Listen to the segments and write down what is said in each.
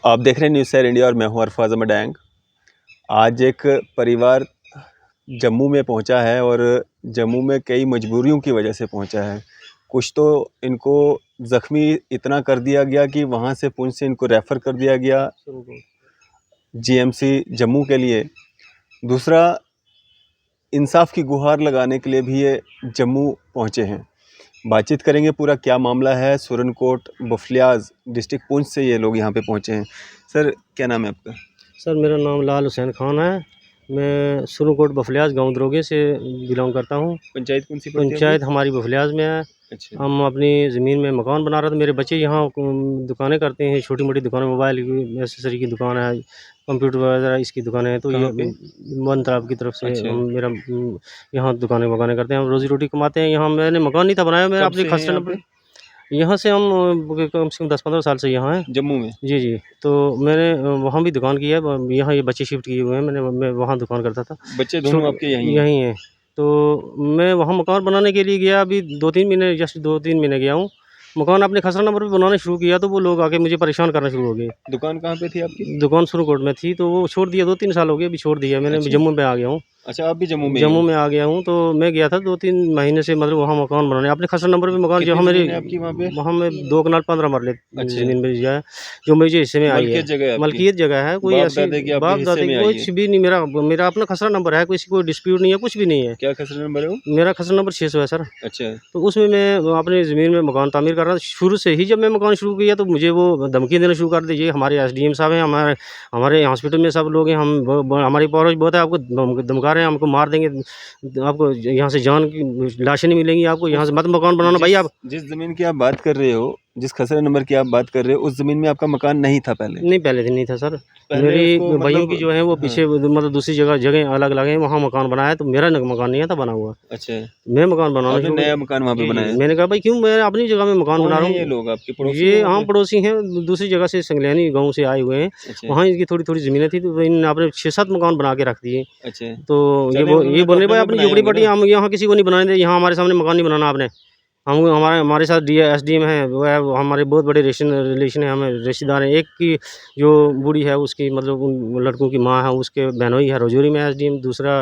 आप देख रहे हैं न्यूज़ शेयर इंडिया और मैं हूं अरफाज अहमद डैंग। आज एक परिवार जम्मू में पहुंचा है और जम्मू में कई मजबूरियों की वजह से पहुंचा है। कुछ तो इनको ज़ख्मी इतना कर दिया गया कि वहां से पुंछ से इनको रेफ़र कर दिया गया जीएमसी जम्मू के लिए। दूसरा, इंसाफ की गुहार लगाने के लिए भी ये जम्मू पहुंचे हैं। बातचीत करेंगे पूरा क्या मामला है। सुरनकोट बफलियाज डिस्ट्रिक्ट पुंछ से ये लोग यहाँ पे पहुँचे हैं। सर, क्या नाम है आपका? सर, मेरा नाम लाल हुसैन खान है। मैं सुरनकोट बफलियाज गांव दरोगे से बिलोंग करता हूँ। पंचायत कौन सी पड़ती है? पंचायत हमारी बफलियाज में है। अच्छा। हम अपनी ज़मीन में मकान बना रहे थे। मेरे बच्चे यहाँ दुकानें करते हैं, छोटी मोटी दुकानें, मोबाइल की एसेसरी की दुकान है, कंप्यूटर वगैरह इसकी दुकानें हैं। तो ये वन तालाब की तरफ से अच्छा। मेरा यहाँ दुकानें वकानें करते हैं, हम रोज़ी रोटी कमाते हैं। यहाँ मैंने मकान नहीं था बनाया, मैं अपने खर्च पर यहाँ से हम कम से कम 10-15 साल से यहाँ हैं जम्मू में। जी। तो मैंने वहाँ भी दुकान की है। यहाँ ये बच्चे शिफ्ट किए हुए हैं। मैं वहाँ दुकान करता था। बच्चे दोनों आपके यहीं हैं। तो मैं वहाँ मकान बनाने के लिए गया। अभी 2-3 महीने, जस्ट 2-3 महीने गया हूँ। मकान अपने खसरा नंबर पे बनाना शुरू किया तो वो लोग आके मुझे परेशान करना शुरू हो गए। दुकान कहाँ पे थी आपकी? दुकान सुरनकोट में थी, तो वो छोड़ दिया। 2-3 साल हो गए, अभी छोड़ दिया मैंने। अच्छा। जम्मू में आ गया हूँ। अच्छा, आप भी जम्मू में आ गया हूँ। तो मैं गया था 2-3 महीने से, मतलब वहाँ मकान बनाने अपने खसरा नंबर पे मकान जो मेरे आपकी वहाँ पे? वहाँ में 2 कनाल 15 मरले अच्छा। ज़मीन मिल जाए जो मुझे हिस्से में आई है। मलकियत जगह है। कोई ऐसी बाप दादे की कुछ भी नहीं। मेरा अपना खसरा नंबर है, किसी कोई डिस्प्यूट नहीं है, कुछ भी नहीं है। क्या खसरा नंबर है वो? मेरा खसरा नंबर 600 है सर। अच्छा। तो उसमें मैं अपनी ज़मीन में मकान तामीर कर रहा था। शुरू से ही जब मैं मकान शुरू किया तो मुझे वो धमकी देना शुरू कर दी। हमारे एसडीएम साहब हैं, हमारे हॉस्पिटल में सब लोग हैं, हमारी पौरोज बहुत है, आपको धमका रहे हैं, हमको मार देंगे, आपको यहाँ से जान की लाशें नहीं मिलेंगी, आपको यहाँ से मत मकान बनाना भाई। आप जिस ज़मीन की आप बात कर रहे हो, जिस खसरा नंबर की आप बात कर रहे हो, उस ज़मीन में आपका मकान नहीं था पहले? नहीं, पहले दिन नहीं था सर। मेरी भाइयों की जो है वो पीछे मतलब दूसरी जगह अलग अलग है, वहाँ मकान बनाया। तो मेरा मकान नहीं था बना हुआ। अच्छा। मैं मकान बनाना, नया मकान वहाँ पे बनाया? मैंने कहा भाई क्यों, मैं अपनी जगह में मकान बना रहा हूँ। ये लोग आपके पड़ोसी? ये हाँ, पड़ोसी हैं, दूसरी जगह से संगलैनी गाँव से आए हुए हैं। वहाँ इनकी थोड़ी थोड़ी ज़मीनें थी, तो इन्होंने आपने 6-7 मकान बना के रख दिए। अच्छा। तो ये बोलने भाई अपनी झोपड़ी पट्टी हम यहाँ किसी को नहीं बनाने दे, यहाँ हमारे सामने मकान नहीं बनाना आपने। हमारे साथ एसडीएम है, वो है, हमारे बहुत बड़े रिलेशन है, हमें रिश्तेदार हैं। एक की जो बूढ़ी है उसकी मतलब उन लड़कों की माँ है, उसके बहनोई है रजौरी में एसडीएम। दूसरा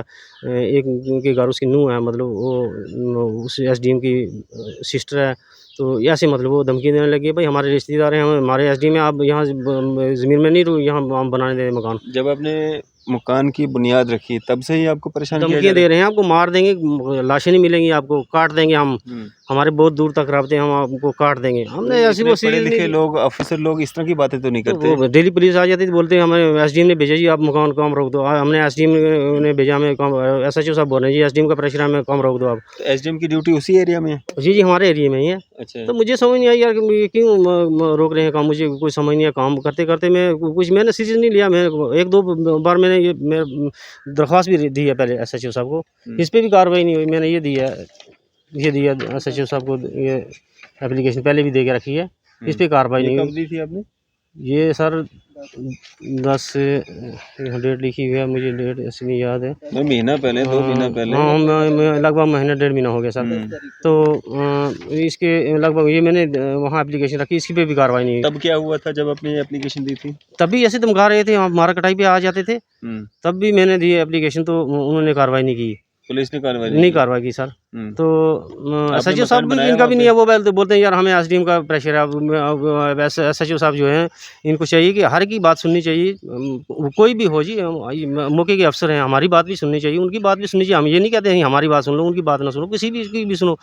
एक उनके घर उसकी नूंह है, मतलब वो उस एसडीएम की सिस्टर है। तो ऐसे मतलब वो धमकी देने लगी, भाई हमारे रिश्तेदार हैं, हमारे एसडीएम में, आप यहाँ ज़मीन में नहीं यहाँ हम बनाने दे मकान। जब आपने मकान की बुनियाद रखी तब से ही आपको परेशान किया धमकियाँ दे रहे हैं, आपको मार देंगे, लाशें नहीं मिलेंगी, आपको काट देंगे हम, हमारे बहुत दूर तक राब्ते, हम आपको काट देंगे। हमने ऐसी वो पढ़े लिखे लोग, ऑफिसर लोग इस तरह की बातें तो नहीं करते। तो डेली पुलिस आ जाती, बोलते हैं हमें एसडीएम ने भेजा जी, आप मकान काम रोक दो। हमने एसडीएम ने भेजा, हमें काम, एसएचओ साहब बोल रहे हैं जी एसडीएम का प्रेशर है, हमें काम रोक दो आप। तो एसडीएम की ड्यूटी उसी एरिया में है? जी हमारे एरिया में ही है। अच्छा। तो मुझे समझ नहीं आई यार कि क्यों रोक रहे हैं काम, मुझे कुछ समझ नहीं आया। काम करते करते मैंने सीरियस नहीं लिया। मैं 1-2 बार मैंने ये दरख्वास्त भी दी है पहले एसएचओ साहब को, इस पर भी कार्रवाई नहीं हुई। मैंने ये दिया एसएचओ साहब को, ये एप्लीकेशन पहले भी दे के रखी है, इस पर कार्रवाई नहीं हुई। कब दी थी आपने? ये सर 10 डेट लिखी हुई है, मुझे डेट ऐसे नहीं याद है। महीना पहले, 2 महीना पहले? हाँ, मैं लगभग महीना 1.5 महीना हो गया सर। तो इसके लगभग ये मैंने वहाँ एप्लीकेशन रखी, इसकी पे भी कार्रवाई नहीं हुई। तब क्या हुआ था जब आपने एप्लीकेशन दी थी? तब भी ऐसे धमका रहे थे, हमारा कटाई पे आ जाते थे। तब भी मैंने दी एप्लीकेशन, तो उन्होंने कार्रवाई नहीं की। पुलिस ने नहीं कार्रवाई की सर। तो एसएचओ साहब इनका भी नहीं है, वो तो बोलते हैं यार हमें एसडीएम का प्रेशर है। एसएचओ साहब जो हैं, इनको चाहिए कि हर की बात सुननी चाहिए, कोई भी हो जी, मौके के अफसर हैं, हमारी बात भी सुननी चाहिए, उनकी बात भी सुननी चाहिए। हम ये नहीं कहते हैं हमारी बात सुन लो, उनकी बात ना सुनो, किसी भी की भी सुनो।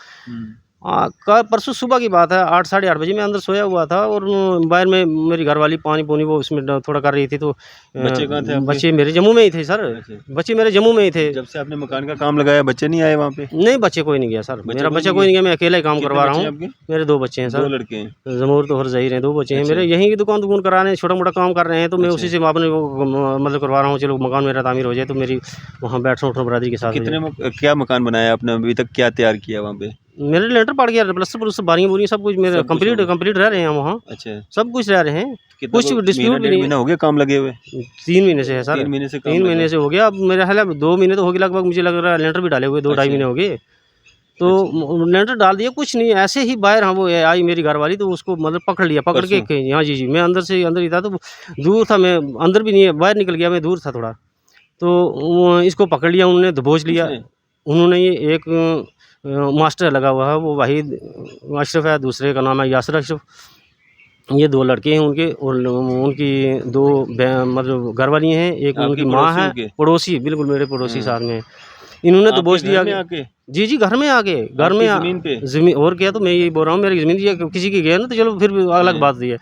परसों सुबह की बात है, 8 साढ़े 8 बजे मैं अंदर सोया हुआ था और बाहर में मेरी घरवाली पानी वो उसमें थोड़ा कर रही थी। तो बच्चे कहाँ थे? बच्चे मेरे जम्मू में ही थे सर। बच्चे मेरे जम्मू में ही थे। जब से आपने मकान का काम लगाया बच्चे नहीं आए वहाँ पे? नहीं, बच्चे कोई नहीं गया सर, मेरा बच्चा कोई नहीं गया, मैं अकेला ही काम करवा रहा हूँ। मेरे 2 बच्चे हैं सर। 2 लड़के हैं? जमूर तो हर ज़हीर हैं, 2 बच्चे हैं मेरे। यहीं की दुकान करा रहे हैं, छोटा मोटा काम कर रहे हैं। तो मैं उसी से अपने मतलब करवा रहा हूँ, चलो मकान मेरा तामीर हो जाए तो मेरी वहाँ बैठना उठना बरादरी के साथ। क्या मकान बनाया आपने अभी तक, क्या तैयार किया वहाँ पे? मेरे लेंटर पड़ गया, प्लस बारियाँ बुरियाँ सब कुछ मेरे कंप्लीट रह रहे हैं वहाँ। अच्छा, सब कुछ रह रहे हैं, कुछ डिस्प्यूट भी नहीं। महीना हो गया काम लगे हुए? 3 महीने से है सर। 3 महीने से हो गया। अब मेरा ख्याल है 2 महीने तो हो गए लगभग, मुझे लग रहा है लेंटर भी डाले हुए 2-2.5 महीने हो गए। तो लेंटर डाल दिया, कुछ नहीं, ऐसे ही बाहर हाँ वो आई मेरी घरवाली, तो उसको मतलब पकड़ लिया, पकड़ के परसों? हाँ जी, जी, मैं अंदर से अंदर ही था, तो दूर था, मैं अंदर भी नहीं, बाहर निकल गया, मैं दूर था थोड़ा। तो वो इसको पकड़ लिया, उन्होंने दबोच लिया। किसने? उन्होंने ये एक मास्टर लगा हुआ है, वो वाहिद अशरफ है, दूसरे का नाम है यासिर अशरफ। ये 2 लड़के हैं उनके, और उनकी 2 मतलब घरवाली हैं, एक आपके उनकी माँ है, पड़ोसियों के? पड़ोसी, बिल्कुल मेरे पड़ोसी हाँ। साथ में। इन्होंने आपके दबोच घर लिया में कि आके? जी, जी, घर में आके, घर आपकी में ज़मीन पे? ज़मीन, और क्या, तो मैं यही बोल रहा हूँ, मेरी ज़मीन ये किसी की गया ना, तो चलो फिर भी अलग हाँ। बात है।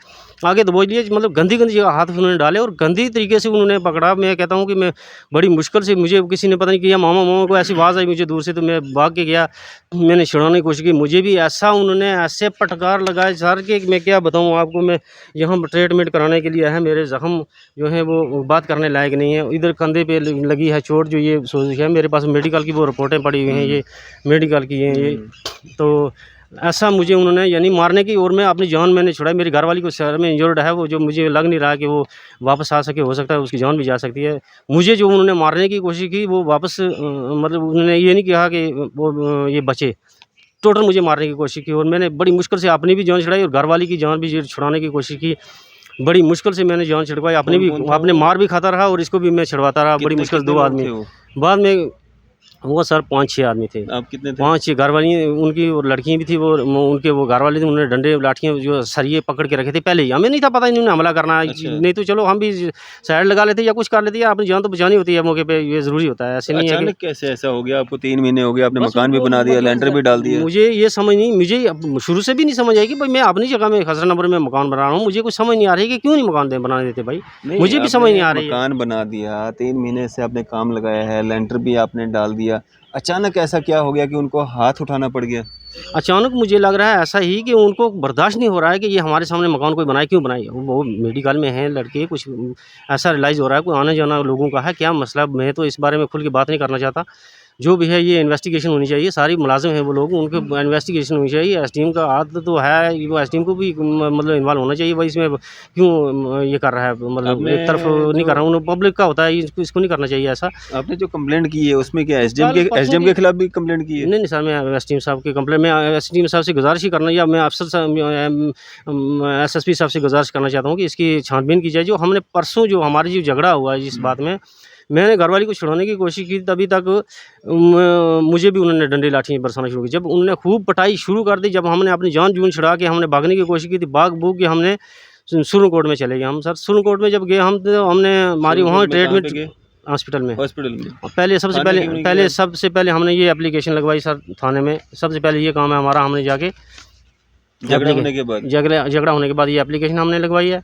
आगे दबोच लिया, मतलब गंदी-गंदी जगह हाथ उन्होंने डाले और गंदी तरीके से उन्होंने पकड़ा। मैं कहता हूँ कि मैं बड़ी मुश्किल से, मुझे किसी ने पता नहीं किया, मामा, मामा को ऐसी आवाज़ आई मुझे दूर से, तो मैं भाग के गया। मैंने छुड़ाने की कोशिश की, मुझे भी ऐसा उन्होंने ऐसे फटकार लगाए सर के, कि मैं क्या बताऊँ आपको। मैं यहाँ ट्रीटमेंट कराने के लिए आया, मेरे ज़ख्म जो हैं वो बात करने लायक नहीं है। इधर कंधे पे लगी है चोट, जो ये सोजिश है, मेरे पास मेडिकल की वो रिपोर्टें पड़ी हुई हैं, ये मेडिकल की हैं ये। तो ऐसा मुझे उन्होंने यानी मारने की, और मैं अपनी जान मैंने छुड़ाई। मेरी घरवाली को सर में इंजर्ड है वो, जो मुझे लग नहीं रहा कि वो वापस आ सके, हो सकता है उसकी जान भी जा सकती है। मुझे जो उन्होंने मारने की कोशिश की, वो वापस मतलब उन्होंने ये नहीं कहा कि वो ये बचे। टोटल मुझे मारने की कोशिश की, और मैंने बड़ी मुश्किल से अपनी भी जान छुड़ाई और घरवाली की जान भी छुड़ाने की कोशिश की। बड़ी मुश्किल से मैंने जान छिड़वाई, अपनी भी, कौन-कौन था अपने वो? मार भी खाता रहा और इसको भी मैं छिड़वाता रहा, बड़ी मुश्किल से कितने 2 लोग आदमी। थे वो? बाद में वो सर 5-6 आदमी थे। आप कितने थे? 5-6 घरवाली उनकी, और लड़कियाँ भी थी, वो उनके वो घरवाले थे, उन्होंने डंडे लाठियाँ जो सरिये पकड़ के रखे थे पहले ही। हमें नहीं था पता इन्होंने हमला करना है, अच्छा। नहीं तो चलो हम भी साइड लगा लेते या कुछ कर लेते, या अपनी जान तो बचानी होती है मौके पे, ये ज़रूरी होता है, ऐसे नहीं है कि अचानक कैसे ऐसा हो गया? आपको 3 महीने हो गए, आपने बस मकान भी उनको बना दिया, मतलब लेंटर भी डाल दिया। मुझे ये समझ नहीं, मुझे अब शुरू से भी नहीं समझ आई कि भाई मैं अपनी जगह में खसरा नंबर में मकान बना रहा हूँ, मुझे कुछ समझ नहीं आ रही कि क्यों नहीं मकान बनाने देते भाई, नहीं, मुझे भी समझ आपने नहीं आ रही है। मकान बना दिया, 3 महीने से आपने काम लगाया है, लेंटर भी आपने डाल दिया। अचानक ऐसा क्या हो गया कि उनको हाथ उठाना पड़ गया? अचानक मुझे लग रहा है ऐसा ही कि उनको बर्दाश्त नहीं हो रहा है कि ये हमारे सामने मकान कोई बनाए, क्यों बनाए? वो मेडिकल में हैं लड़के, कुछ ऐसा रियलाइज़ हो रहा है, कोई आना-जाना लोगों का है, क्या मसला? मैं तो इस बारे में खुल के बात नहीं करना चाहता। जो भी है ये इन्वेस्टिगेशन होनी चाहिए, सारी मुलाज़िम हैं वो लोग, उनके इन्वेस्टिगेशन होनी चाहिए। एसडीएम का हाथ तो है, वो एसडीएम को भी मतलब इन्वॉल्व होना चाहिए भाई इसमें, क्यों ये कर रहा है, मतलब आपने एक तरफ नहीं जो कर रहा हूँ, पब्लिक का होता है, इसको इसको नहीं करना चाहिए ऐसा। आपने जो कंप्लेंट की है, उसमें क्या कल परसों एसडीएम भी के खिलाफ भी कंप्लेंट की है? नहीं, नहीं सर, मैं एसडीएम साहब की कंप्लेंट, मैं एसडीएम साहब से गुज़ारिश ही करना, या मैं अफ़सर साहब एसएसपी साहब से गुज़ारिश करना चाहता हूँ कि इसकी छानबीन की जाए। जो हमने परसों जो हमारी जो झगड़ा हुआ है जिस बात में, मैंने घरवाली को छुड़ाने की कोशिश की, तभी तक मुझे भी उन्होंने डंडे लाठी बरसाना शुरू की। जब उन्होंने खूब पिटाई शुरू कर दी, जब हमने अपनी जान-जून छुड़ा के हमने भागने की कोशिश की थी, भाग-भूग के हमने सुरन कोर्ट में चले गए हम सर। सुरन कोर्ट में जब गए हम, तो हमने हमारी वहाँ सुरनकोट में कहाँ पे ट्रीटमेंट गए? हॉस्पिटल में। हॉस्पिटल में? पहले सबसे थाने पहले क्यों नहीं गए पहले आप? सबसे पहले हमने ये एप्लीकेशन लगवाई सर थाने में। सबसे पहले ये काम है हमारा, हमने जाके झगड़ा एप्लीके होने के बाद? झगड़ा झगड़ा होने के बाद ये एप्लीकेशन हमने लगवाई है।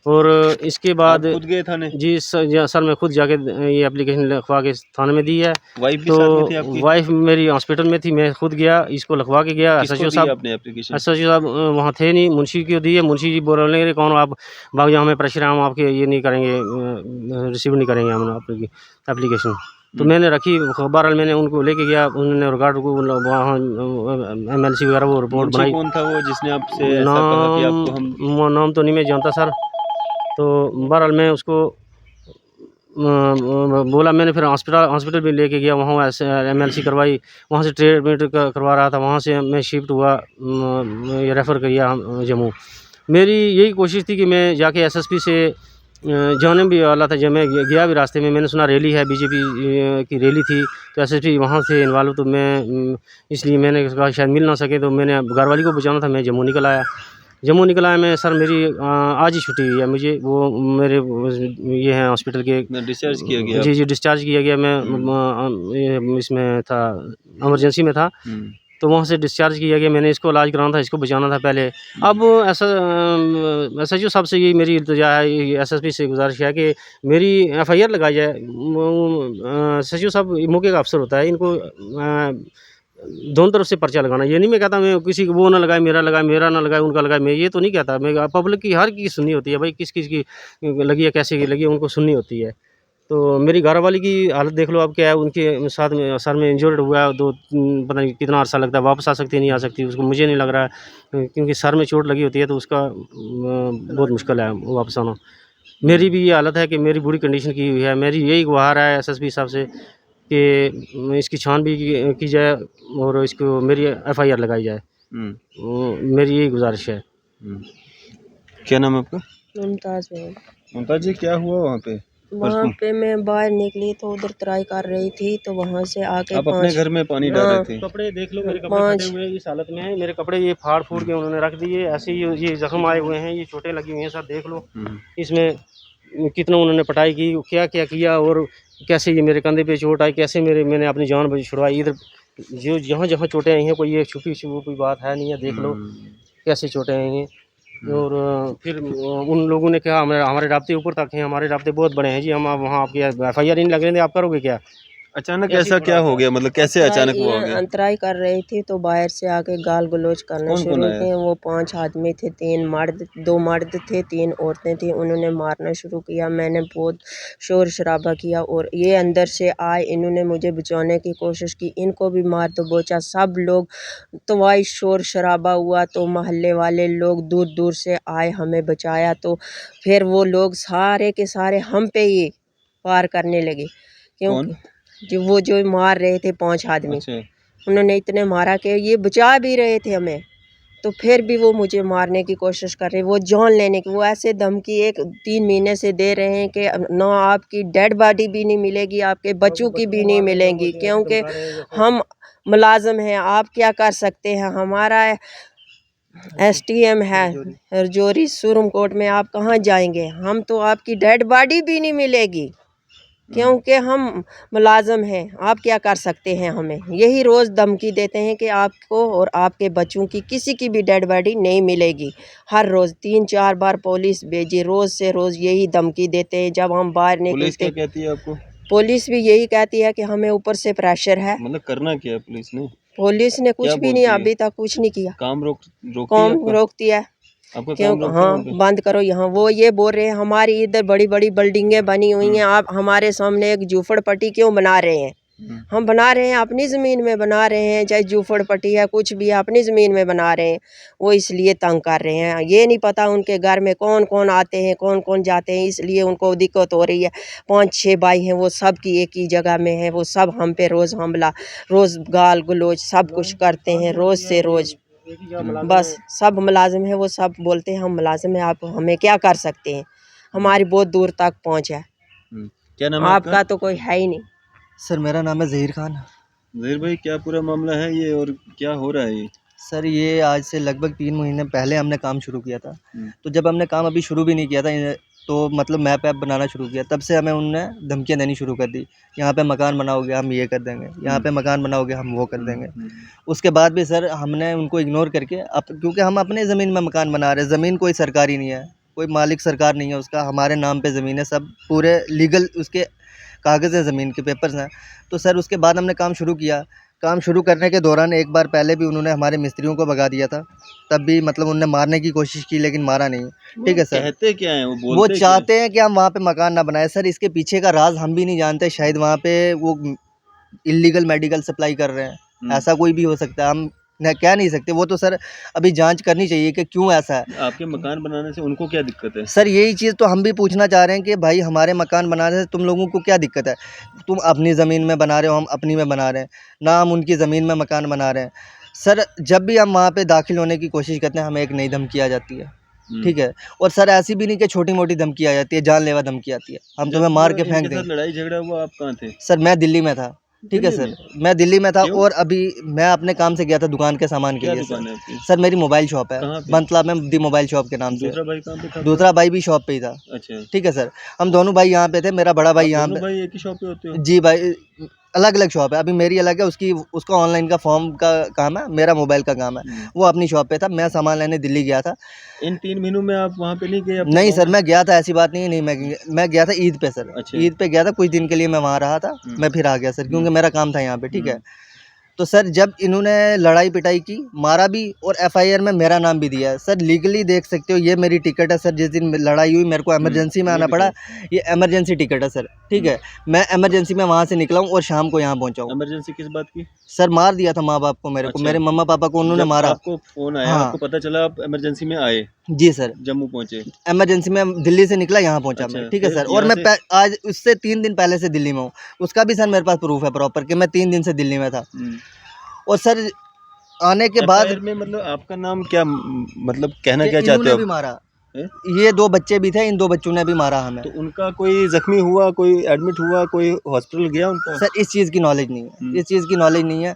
और इसके आप बाद खुद गए थाने? जी सर मैं खुद जाके ये एप्लीकेशन लिखवा के थाने में दी है। वाइफ भी तो साथ में थी आपकी? वाइफ़ मेरी हॉस्पिटल में थी, मैं खुद गया, इसको लिखवा के गया। किसको एसएचओ दी साहब आपने एप्लीकेशन? एसएचओ साहब वहाँ थे नहीं, मुंशी को दी है। मुंशी जी बोल रहे हैं कौन हो आप, भाग जाओ, हमें प्रेशर है, हम आपके ये नहीं करेंगे, रिसीव नहीं करेंगे हम आपकी एप्लीकेशन। तो मैंने रखी, बहरहाल मैंने उनको लेके गया, उन्होंने रिकॉर्ड को वहाँ एमएलसी वगैरह वो रिपोर्ट मुंशी बनाई। कौन था वो जिसने आपसे ऐसा कहा कि आपको हम? नाम तो नहीं मैं जानता सर। तो बहरहाल मैं उसको बोला, मैंने फिर हॉस्पिटल भी लेके गया, वहाँ ऐसे एमएलसी करवाई, वहाँ से ट्रीटमेंट करवा रहा था, वहाँ से मैं शिफ्ट हुआ, ये रेफ़र किया हम जम्मू। मेरी यही कोशिश थी कि मैं जाके एसएसपी से जाने भी वाला था। जब मैं गया भी रास्ते में, मैंने सुना रैली है, बीजेपी की रैली थी, तो एसएसपी वहाँ से इन्वॉल्व, तो मैं इसलिए मैंने कहा शायद मिल ना सके, तो मैंने घरवाली को बचाना था, मैं जम्मू निकल आया। जम्मू निकल आया मैं सर, मेरी आज ही छुट्टी हुई है मुझे, वो मेरे ये हैं हॉस्पिटल के। डिस्चार्ज किया गया जी, जी, डिस्चार्ज किया गया। मैं इसमें था, इमरजेंसी में था, तो वहाँ से डिस्चार्ज किया गया। मैंने इसको इलाज कराना था, इसको बचाना था पहले। अब ऐसा एसएचओ साहब से ये मेरी इल्तिजा है, एसएसपी से गुजारिश है कि मेरी एफआईआर लगाई जाए। एसएचओ साहब मौके का अफसर होता है, इनको दोनों तरफ से पर्चा लगाना। ये नहीं मैं कहता मैं किसी को वो ना लगाए, मेरा लगाए, मेरा ना लगाए, उनका लगाए, मैं ये तो नहीं कहता। मैं पब्लिक की हर की सुननी होती है भाई, किस-किस की लगी है, कैसे की लगी है, उनको सुननी होती है। तो मेरी घरवाली की हालत देख लो अब क्या है, उनके साथ में सर में इंजर्ड हुआ है, पता नहीं कितना अरसा लगता है, वापस आ सकती है, नहीं आ सकती, उसको मुझे नहीं लग रहा है, क्योंकि सर में चोट लगी होती है तो उसका बहुत मुश्किल है वापस आना। मेरी भी ये हालत है कि मेरी बुरी कंडीशन की हुई है। मेरी यही गुहार है एसएसपी साहब से कि इसकी छानबीन की जाए और इसको मेरी FIR लगाई जाए। मेरी यही गुजारिश है। क्या नाम है आपका? मुमताज़ बेगम। मुमताज जी, क्या हुआ वहाँ पे वहाँ परसों? पे मैं बाहर निकली तो उधर तराई कर रही थी, तो वहाँ से आके आप अपने घर में पानी डाल रहे थे? कपड़े देख लो, मेरे कपड़े फटे हुए हैं, इस हालत में है। मेरे कपड़े ये फाड़ फूड़ के उन्होंने रख दिए, ऐसे ही ये जख्म आए हुए हैं, ये चोटें लगी हुई हैं सर, देख लो। इसमें कितना उन्होंने पिटाई की, क्या क्या किया और कैसे ये मेरे कंधे पे चोट आई, कैसे मैंने अपनी जान छुड़वाई। इधर जो जहाँ जहाँ चोटें आई हैं, कोई ये छुपी कोई बात है नहीं है, देख लो कैसे चोटें आई हैं। और फिर उन लोगों ने कहा हमारे राब्ते ऊपर तक हैं, हमारे राब्ते बहुत बड़े हैं जी, हम वहाँ आपकी FIR नहीं लगने दें, आप करोगे क्या? अचानक ऐसा क्या हो गया, मतलब कैसे अचानक वो हो गया? अंतराई कर रही थी तो बाहर से आके गाल गलौज करना कौन शुरू आया? किए। वो 5 आदमी थे, 3 मर्द, 2 मर्द थे, 3 औरतें थी। उन्होंने मारना शुरू किया। मैंने बहुत शोर शराबा किया और ये अंदर से आए, इन्होंने मुझे बचाने की कोशिश की, इनको भी मार दो बोचा। सब लोग तो वही शोर शराबा हुआ तो मोहल्ले वाले लोग दूर दूर से आए, हमें बचाया। तो फिर वो लोग सारे के सारे हम पे ही वार करने लगे, क्योंकि जो मार रहे थे 5 आदमी। अच्छा। उन्होंने इतने मारा कि ये बचा भी रहे थे हमें, तो फिर भी वो मुझे मारने की कोशिश कर रहे, वो जान लेने की। वो ऐसे धमकी 3 महीने से दे रहे हैं कि ना आपकी डेड बॉडी भी नहीं मिलेगी, आपके बच्चों की भी नहीं मिलेगी, क्योंकि हम मुलाजिम हैं, आप क्या कर सकते हैं। हमारा STM है रजौरी सुरम कोर्ट में, आप कहाँ जाएंगे, हम तो आपकी डेड बॉडी भी नहीं मिलेगी, क्योंकि हम मुलाजम हैं, आप क्या कर सकते हैं। हमें यही रोज़ धमकी देते हैं कि आपको और आपके बच्चों की किसी की भी डेड बॉडी नहीं मिलेगी। हर रोज़ 3-4 बार पुलिस भेजी, रोज़ से रोज़ यही धमकी देते हैं। जब हम बाहर पुलिस निकलते, क्या कहती है आपको? पुलिस भी यही कहती है कि हमें ऊपर से प्रेशर है। मतलब करना क्या है पुलिस ने? पुलिस ने कुछ क्या भी नहीं, बोलती है? अभी तक कुछ नहीं किया। काम रोकती है कौन आपका? रोकती है? आपका क्यों? काम रोकती है वहाँ हाँ, पे? बंद करो यहाँ। वो ये बोल रहे हैं हमारी इधर बड़ी बड़ी बिल्डिंगें बनी हुई हैं, आप हमारे सामने एक झूपड़पट्टी क्यों बना रहे हैं। हम बना रहे हैं अपनी ज़मीन में बना रहे हैं, चाहे झूपड़पट्टी है कुछ भी है, अपनी ज़मीन में बना रहे हैं। वो इसलिए तंग कर रहे हैं, ये नहीं पता उनके घर में कौन कौन आते हैं, कौन कौन जाते हैं, इसलिए उनको दिक्कत हो रही है। 5-6 भाई हैं, वो सब की एक ही जगह में है, वो सब हम पे रोज़ हमला, रोज़ गाल गलौज सब कुछ करते हैं, रोज़ से रोज़। बस सब मुलाजिम है, वो सब बोलते हैं हम मुलाजिम हैं, आप हमें क्या कर सकते हैं, हमारी बहुत दूर तक पहुँच है। क्या नाम है आपका तो कोई है ही नहीं। सर मेरा नाम है ज़हीर खान। ज़हीर भाई, क्या पूरा मामला है ये और क्या हो रहा है ये? सर ये आज से लगभग 3 महीने पहले हमने काम शुरू किया था। तो जब हमने काम अभी शुरू भी नहीं किया था, तो मतलब मैप ऐप बनाना शुरू किया, तब से हमें उनने धमकियाँ देनी शुरू कर दी। यहाँ पे मकान बनाओगे हम ये कर देंगे, यहाँ पे मकान बनाओगे हम वो कर देंगे। उसके बाद भी सर हमने उनको इग्नोर करके क्योंकि हम अपने ज़मीन में मकान बना रहे हैं, ज़मीन कोई सरकारी नहीं है, कोई मालिक सरकार नहीं है उसका, हमारे नाम पे ज़मीन है, सब पूरे लीगल उसके कागज़ हैं, ज़मीन के पेपर्स हैं। तो सर उसके बाद हमने काम शुरू किया। काम शुरू करने के दौरान एक बार पहले भी उन्होंने हमारे मिस्त्रियों को भगा दिया था, तब भी मतलब उन्होंने मारने की कोशिश की लेकिन मारा नहीं। ठीक है सर। कहते क्या हैं वो वो चाहते हैं कि हम वहाँ पे मकान ना बनाए। सर इसके पीछे का राज हम भी नहीं जानते, शायद वहाँ पे वो इलीगल मेडिकल सप्लाई कर रहे हैं, ऐसा कोई भी हो सकता है, हम कह नहीं सकते। वो तो सर अभी जांच करनी चाहिए कि क्यों ऐसा है। आपके मकान बनाने से उनको क्या दिक्कत है? सर यही चीज़ तो हम भी पूछना चाह रहे हैं कि भाई हमारे मकान बनाने से तुम लोगों को क्या दिक्कत है। तुम अपनी ज़मीन में बना रहे हो, हम अपनी में बना रहे हैं ना, हम उनकी ज़मीन में मकान बना रहे हैं। सर जब भी हम वहाँ पे दाखिल होने की कोशिश करते हैं, हमें एक नई धमकी आ जाती है। ठीक है। और सर ऐसी भी नहीं कि छोटी मोटी धमकी आ जाती है, जानलेवा धमकी आती है, हम तुम्हें मार के फेंक देंगे। लड़ाई झगड़ा हुआ आप कहाँ थे? सर मैं दिल्ली में था। ठीक है सर, मैं दिल्ली में था और अभी मैं अपने काम से गया था दुकान के सामान के लिए। सर मेरी मोबाइल शॉप है बनतला में, दी मोबाइल शॉप के नाम से। दूसरा भाई कहाँ पे था? दूसरा भाई भी शॉप पे ही था। अच्छा। ठीक है सर, हम दोनों भाई यहाँ पे थे। मेरा बड़ा भाई यहाँ पे। भाई एक ही शॉप पे होते हो? जी भाई, अलग अलग शॉप है। अभी मेरी अलग है, उसका ऑनलाइन का फॉर्म का काम है, मेरा मोबाइल का काम है। वो अपनी शॉप पे था, मैं सामान लेने दिल्ली गया था। इन 3 महीनों में आप वहाँ पे नहीं गए? नहीं सर मैं गया था, ऐसी बात नहीं मैं गया था ईद पे सर। ईद पे गया था, कुछ दिन के लिए मैं वहाँ रहा था, मैं फिर आ गया सर, क्योंकि मेरा काम था यहाँ पे। ठीक है। तो सर जब इन्होंने लड़ाई पिटाई की, मारा भी और एफआईआर में मेरा नाम भी दिया है सर। लीगली देख सकते हो, ये मेरी टिकट है सर। जिस दिन लड़ाई हुई मेरे को इमरजेंसी में आना पड़ा, ये इमरजेंसी टिकट है सर, ठीक है। मैं इमरजेंसी में वहाँ से निकला हूँ और शाम को यहाँ पहुँचा हूँ। इमरजेंसी किस बात की? सर मार दिया था माँ बाप को, मेरे को, अच्छा। मेरे मम्मा पापा को उन्होंने जब मारा। आपको फोन आया, हाँ आपको पता चला, आप इमरजेंसी में आए, जी सर, जम्मू पहुंचे। इमरजेंसी में दिल्ली से निकला, यहाँ पहुंचा अच्छा, मैं, ठीक है फिर सर। और यहाँ मैं से आज उससे 3 दिन पहले से दिल्ली में हूँ। उसका भी सर मेरे पास प्रूफ है प्रॉपर कि मैं 3 दिन से दिल्ली में था। और सर आने के बाद एफआईआर में मतलब आपका नाम क्या, मतलब कहना कि क्या चाहते इन्होंने हो भी आप? मारा, हैं? ये 2 बच्चे भी थे, इन 2 बच्चों ने भी मारा हमें। तो उनका कोई जख्मी हुआ, कोई एडमिट हुआ, कोई हॉस्पिटल गया उनका? सर इस चीज़ की नॉलेज नहीं है, इस चीज़ की नॉलेज नहीं है।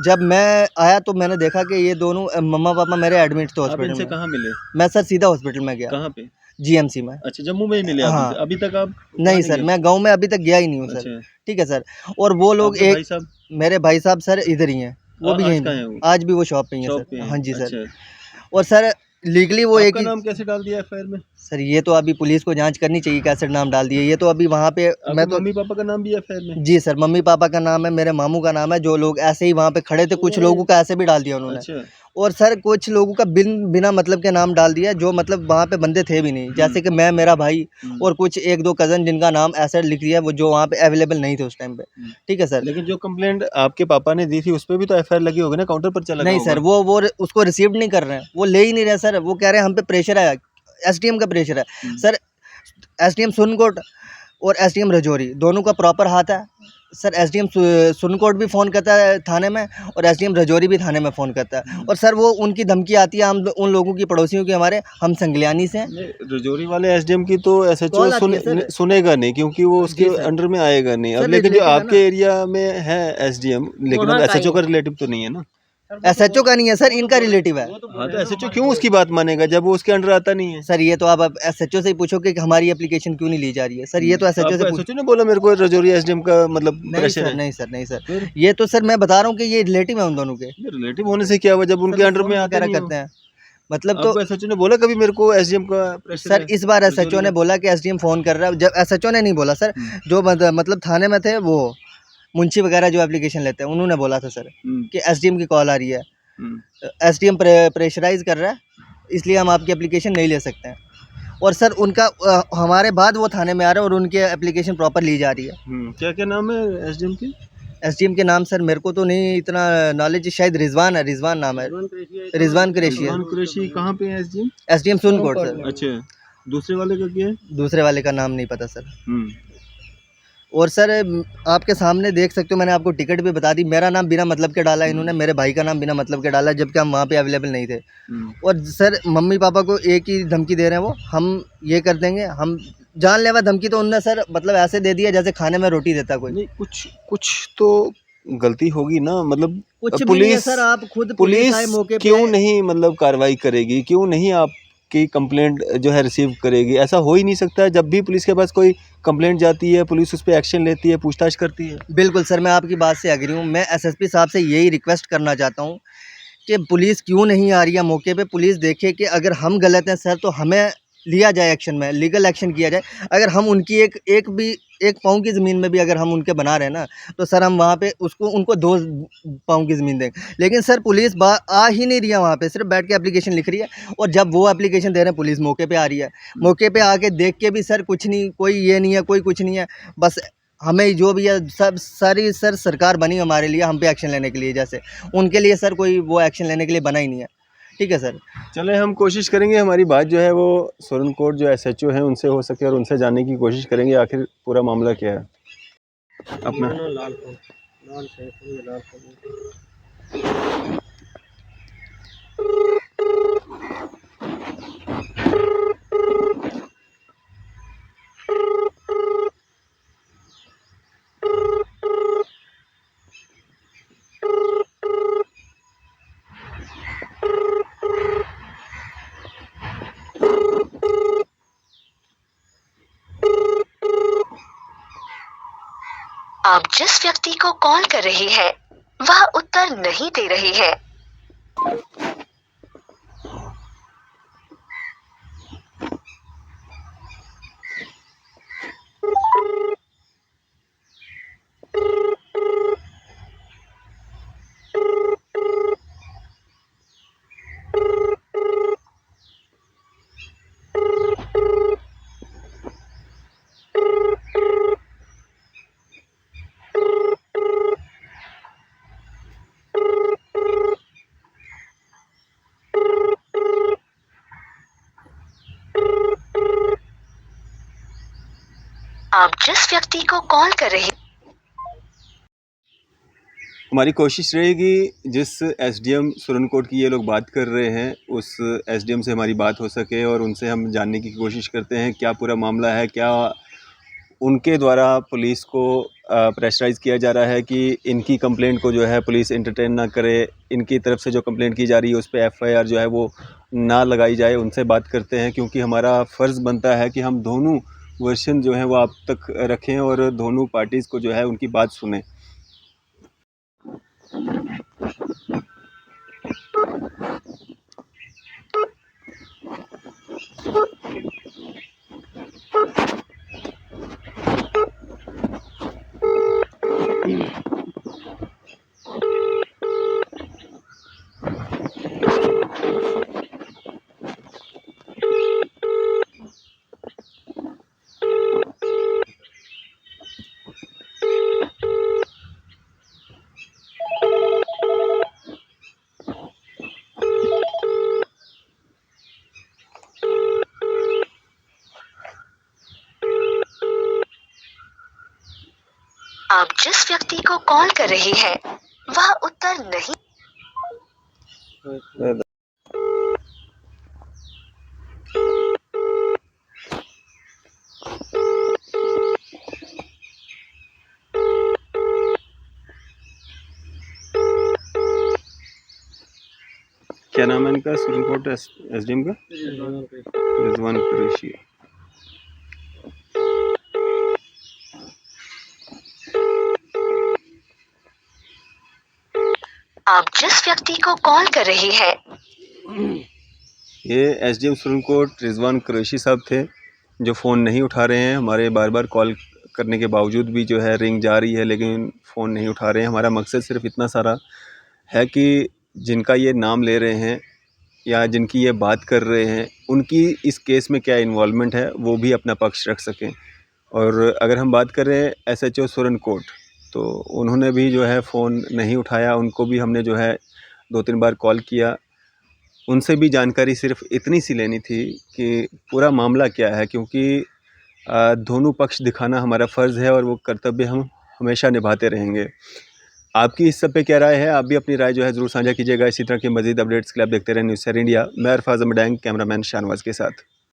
जब मैं आया तो मैंने देखा कि ये दोनों मम्मा पापा मेरे एडमिट थे आप हॉस्पिटल इनसे में। कहाँ मिले? मैं सर सीधा हॉस्पिटल में गया, कहाँ पे? जीएमसी में। अच्छा, जम्मू में ही मिले आप हाँ इनसे? अभी तक आप नहीं सर, गए? मैं गाँव में अभी तक गया ही नहीं हूँ सर, अच्छा, ठीक है सर। और वो लोग आपके एक भाई साहब मेरे भाई साहब सर इधर ही हैं, वो भी आज यहीं कहाँ पे, है वो? आज भी वो शॉप पे ही हैं शॉप पे सर। हैं? हाँ जी सर। अच्छा, और सर लीगली वो एक आपका ही नाम कैसे डाल दिया एफआईआर में? सर, ये तो अभी पुलिस को जांच करनी चाहिए कैसे नाम डाल दिए। ये तो अभी वहाँ पे मैं आपके तो मम्मी पापा का नाम भी एफआईआर में? जी सर, मम्मी पापा का नाम है, मेरे मामू का नाम है। जो लोग ऐसे ही वहाँ पे खड़े थे, कुछ लोगों का ऐसे भी डाल दिया उन्होंने। अच्छा। और सर कुछ लोगों का बिना मतलब के नाम डाल दिया, जो मतलब वहाँ पे बंदे थे भी नहीं। जैसे कि मैं, मेरा भाई और कुछ 1-2 कज़न, जिनका नाम ऐसा लिख दिया, वो जो वहाँ पे अवेलेबल नहीं थे उस टाइम पे, ठीक है सर। लेकिन जो कंप्लेंट आपके पापा ने दी थी उस पे भी तो एफआईआर लगी होगी ना, काउंटर पर्चा लगा नहीं होगा? सर, वो उसको रिसीव नहीं कर रहे हैं, वो ले ही नहीं रहे सर। वो कह रहे हैं हम पे प्रेशर है, एसडीएम का प्रेशर है सर। एसडीएम सुरनकोट और एसडीएम राजौरी दोनों का प्रॉपर हाथ है सर। एसडीएम सुरनकोट भी फ़ोन करता है थाने में, और एसडीएम राजौरी भी थाने में फ़ोन करता है। और सर वो उनकी धमकी आती है हम उन लोगों की, पड़ोसियों की, हमारे, हम संगलियानी से हैं। नहीं, रजौरी वाले एसडीएम की तो एसएचओ कॉल आती है सर। सुनेगा नहीं, क्योंकि वो उसके जी सर। अंडर में आएगा नहीं। अब सर लेकिन जो रिलेटिव है ना, आपके एरिया में है एसडीएम, लेकिन अब वहाँ का एसएचओ ही का है। रिलेटिव तो नहीं है ना। एसएचओ का नहीं है सर, इनका रिलेटिव है। हाँ, तो एसएचओ क्यों उसकी बात मानेगा जब वो उसके अंडर आता नहीं है? सर ये तो आप एसएचओ से ही पूछो कि हमारी एप्लीकेशन क्यों नहीं ली जा रही है सर। ये तो तो एसएचओ से आपको पूछ एसएचओ ने बोला मेरे को रजौरी एसडीएम का मतलब नहीं प्रेशर सर, है? नहीं सर, नहीं सर। फिर ये तो सर मैं बता रहा हूँ कि ये रिलेटिव है उन दोनों के। रिलेटिव होने से क्या हुआ जब उनके सर अंडर फोन में आते वगैरह नहीं हो? करते हैं, मतलब तो आपको एसएचओ ने बोला कभी मेरे को एसडीएम का प्रेशर सर है इस बार रजौरी एसएचओ ने का? बोला कि एसडीएम फ़ोन कर रहा है। जब एसएचओ ने नहीं बोला सर, जो मतलब थाने में थे वो मुंशी वगैरह जो एप्लीकेशन लेते हैं, उन्होंने बोला था सर कि एसडीएम की कॉल आ रही है, एसडीएम प्रेशराइज़ कर रहा है, इसलिए हम आपकी एप्लीकेशन नहीं ले सकते हैं। और सर उनका हमारे बाद वो थाने में आ रहे हैं और उनकी एप्लीकेशन प्रॉपर ली जा रही है। क्या क्या नाम है एसडीएम के? एसडीएम के नाम सर मेरे को तो नहीं इतना नॉलेज, शायद रिजवान है, रिजवान नाम है, रिजवान कुरैशी है। रिजवान कुरैशी कहाँ पे है एसडीएम? SDM Sunkot sir. अच्छा, दूसरे वाले का क्या है? दूसरे वाले का नाम नहीं पता सर। हम्म और सर आपके सामने देख सकते हो, मैंने आपको टिकट भी बता दी। मेरा नाम बिना मतलब के डाला इन्होंने, मेरे भाई का नाम बिना मतलब के डाला, जबकि हम वहाँ पे अवेलेबल नहीं थे। और सर मम्मी पापा को एक ही धमकी दे रहे हैं, वो हम ये कर देंगे, हम जानलेवा धमकी तो उनने सर मतलब ऐसे दे दिया जैसे खाने में रोटी देता कोई। नहीं, कुछ कुछ तो गलती होगी ना, मतलब कुछ भी नहीं है पुलिस सर, आप खुद पुलिस पुलिस आए मौके पे। क्यों नहीं मतलब कार्रवाई करेगी, क्यों नहीं आपकी कंप्लेंट जो है रिसीव करेगी? ऐसा हो ही नहीं सकता है। जब भी पुलिस के पास कोई कंप्लेंट जाती है, पुलिस उस पर एक्शन लेती है, पूछताछ करती है। बिल्कुल सर, मैं आपकी बात से एग्री हूँ। मैं एसएसपी साहब से यही रिक्वेस्ट करना चाहता हूँ कि पुलिस क्यों नहीं आ रही है मौके पे। पुलिस देखे कि अगर हम गलत हैं सर तो हमें लिया जाए एक्शन में, लीगल एक्शन किया जाए। अगर हम उनकी एक पाँव की ज़मीन में भी अगर हम उनके बना रहे हैं ना, तो सर हम वहाँ पे उनको 2 पाँव की ज़मीन देंगे। लेकिन सर पुलिस आ ही नहीं रही है वहाँ पे, सिर्फ बैठ के एप्लीकेशन लिख रही है। और जब वो एप्लीकेशन दे रहे हैं, पुलिस मौके पे आ रही है। मौके पे आके देख के भी सर कुछ नहीं, कोई ये नहीं है, कोई कुछ नहीं है। बस हमें जो भी है सब सारी सर सरकार बनी हमारे लिए, हम पे एक्शन लेने के लिए, जैसे उनके लिए सर कोई वो एक्शन लेने के लिए बना ही नहीं है। ठीक है सर। चले, हम कोशिश करेंगे, हमारी बात जो है वो सुरनकोट जो एसएचओ हैं उनसे हो सके और उनसे जानने की कोशिश करेंगे आखिर पूरा मामला क्या है। अपना आप जिस व्यक्ति को कॉल कर रहे हैं वह उत्तर नहीं दे रहे हैं। आप जिस व्यक्ति को कॉल कर रहे हमारी कोशिश रहेगी जिस एसडीएम सुरनकोट की ये लोग बात कर रहे हैं उस एसडीएम से हमारी बात हो सके और उनसे हम जानने की कोशिश करते हैं क्या पूरा मामला है, क्या उनके द्वारा पुलिस को प्रेशराइज़ किया जा रहा है कि इनकी कंप्लेंट को जो है पुलिस एंटरटेन ना करे, इनकी तरफ से जो कंप्लेंट की जा रही है उस पे एफआईआर जो है वो ना लगाई जाए। उनसे बात करते हैं क्योंकि हमारा फ़र्ज़ बनता है कि हम दोनों वर्शन जो है वो आप तक रखें और दोनों पार्टीज़ को जो है उनकी बात सुनें। आप जिस व्यक्ति को कॉल कर रहे हैं वह उत्तर नहीं क्या नाम है इनका सुरनकोट एसडीएम का? रिजवान कुरैशी। आप जिस व्यक्ति को कॉल कर रहे हैं ये एसडीएम सुरनकोट रिजवान कुरैशी साहब थे जो फ़ोन नहीं उठा रहे हैं। हमारे बार बार कॉल करने के बावजूद भी जो है रिंग जा रही है लेकिन फ़ोन नहीं उठा रहे हैं। हमारा मकसद सिर्फ इतना सारा है कि जिनका ये नाम ले रहे हैं या जिनकी ये बात कर रहे हैं उनकी इस केस में क्या इन्वॉल्वमेंट है वो भी अपना पक्ष रख सकें। और अगर हम बात करें एसएचओ सुरनकोट तो उन्होंने भी जो है फ़ोन नहीं उठाया। उनको भी हमने जो है 2-3 बार कॉल किया। उनसे भी जानकारी सिर्फ इतनी सी लेनी थी कि पूरा मामला क्या है, क्योंकि दोनों पक्ष दिखाना हमारा फ़र्ज़ है और वो कर्तव्य हम हमेशा निभाते रहेंगे। आपकी इस सब पे क्या राय है? आप भी अपनी राय जो है ज़रूर साझा कीजिएगा। इसी तरह की मज़ीद अपडेट्स के लिए आप देखते रहें न्यूज़ सर इंडिया। मैं अरफाज़ अहमद, कैमरामैन शाहनवाज़ के साथ।